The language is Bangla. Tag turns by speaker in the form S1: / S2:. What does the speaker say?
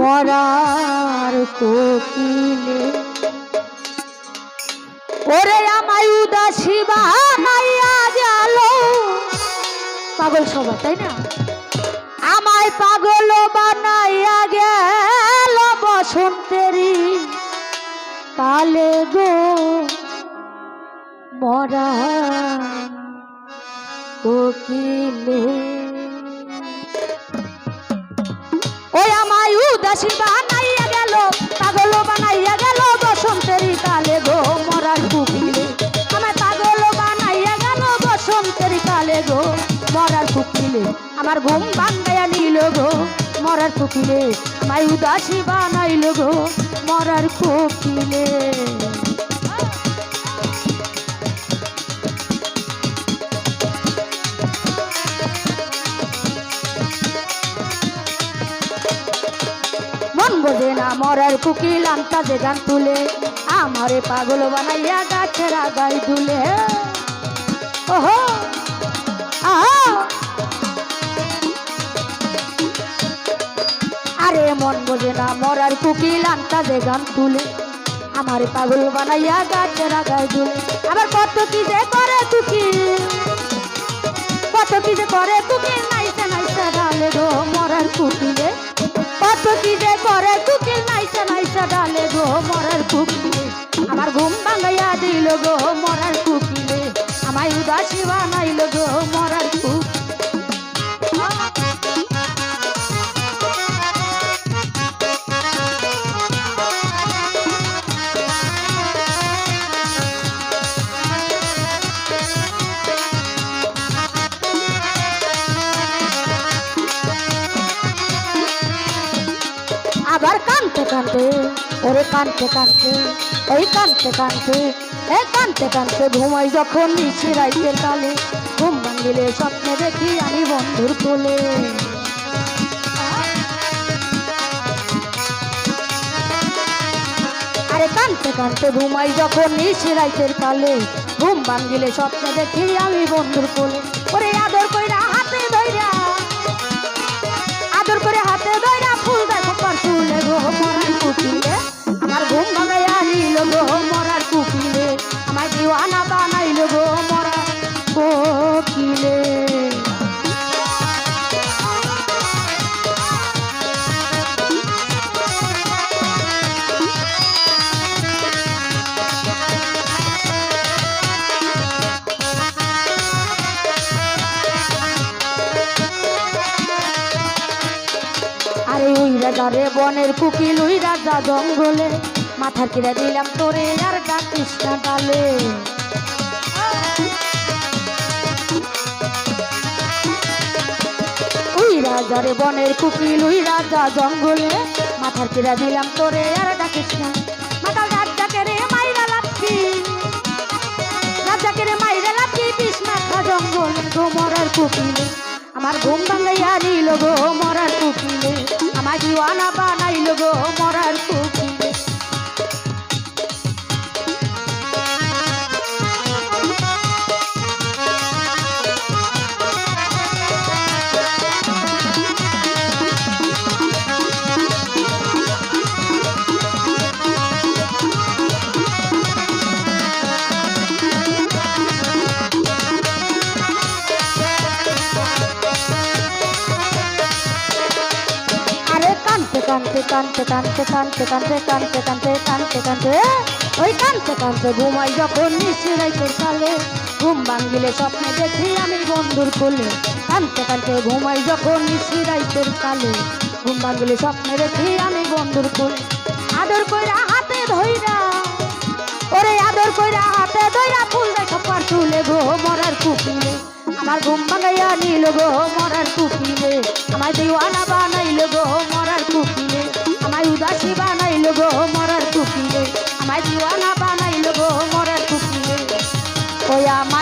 S1: মরার কোকিলে ওরে আমায় উদাসী বানাইয়া গেল। পাগল সবাই তাই না? আমায় পাগল বানাইয়া গেল বসন্তেরই কালে গো মরার কোকিলে। ওই আমায় উদাসী বানাইয়া গেল, পাগল বানাইয়া গেল বসন্তেরই কালে গো মরার কোকিলে। আমায় পাগল বানাইয়া গেল বসন্তেরই কালে গো মরার কোকিলে। আমার ঘুম ভাঙাইয়া নিল গো মরার কোকিলে। আমায় উদাসী বানাইল গো মরার কোকিলে। মন বোঝে না মরার কোকিল আন্তাজে গান তুলে, আমারে পাগল বানাইয়া গাছের আগায় দুলে। ওহো আহা আরে মন বোঝে না মরার কোকিল আন্তাজে গান তুলে, আমারে পাগল বানাইয়া গাছের আগায় দুলে। আবার কত কি যে করে কোকিল, কত কি যে করে কোকিল নাইসা নাইসা ডালে গো মরার কোকিলে। কত কি যে করে কোকিল নাইসা নাইসা ডালে গো মরার কোকিলে। আমার ঘুম ভাঙাইয়া দিল গো মরার কোকিলে। আমায় উদাসী বানাইল গো মরার কোকিলে। আবার কানতে কানতে ওরে কানতে কানতে ওই কানতে কানতে এই কানতে কানতে ঘুমাই যখন নিচে রাইতের কালে। ঘুম ভাঙিলে স্বপ্নে দেখি আমি বন্ধুর কোলে। আরে কানতে কানতে ঘুমাই যখন নিচে রাইতের কালে। ঘুম ভাঙিলে স্বপ্নে দেখি আমি বন্ধুর কোলে। ওরে আদর কইরা হাতে ধইরা, আদর করে হাতে ধইরা ফুল দেখো পারতুলে গো মরার কোকিলে। আমার ঘুম ভাঙাইয়া নিল গো মরার কোকিলে। আমায় দিওয়ানা বানাইল গো মরার কোকিলে। আরে ওই রাজারে বনের কোকিল ওই রাজা জঙ্গলে, মাথার কিরা দিলাম তোরে আর ডাকিস না ডালে। ওই রাজারে বনের কোকিল ওই রাজা জঙ্গলে, মাথার কিরা দিলাম তোরে আর ডাকিস না। মাতাল রাজাকে রে মাইরা লাচ্ছি, রাজাকে রে মাইরা লাচ্ছি বিষ মাথা জঙ্গলে গো মরার কোকিলে। আমার ঘুম ভাঙাইয়া নিল গো মরার কোকিলে। আমার দিওয়ানা বানাইল গো মরার কোকিলে। কানতে কানতে কানতে কানতে কানতে কানতে কানতে কানতে কানতে ওই কানতে কানতে ঘুমাই যখন নিচে রাইতের কালে। ঘুম ভাঙিলে স্বপ্নে দেখি আমি বন্ধুর কোলে। কানতে কানতে ঘুমাই যখন নিচে রাইতের কালে। ঘুম ভাঙিলে স্বপ্নে দেখি আমি বন্ধুর কোলে। আদর কইরা হাতে ধইরা, ওরে আদর কইরা হাতে ধইরা ফুল দেখো পারতুলে গো মরার কোকিলে। আমার ঘুম ভাঙাইয়া নিল গো মরার কোকিলে। আমায় দিওয়ানা বানাইল গো মরার কোকিলে। আমায় উদাসী বানাইল গো মরার কোকিলে। আমায় দিওয়ানা বানাইল গো মরার কোকিলে। ওই আমার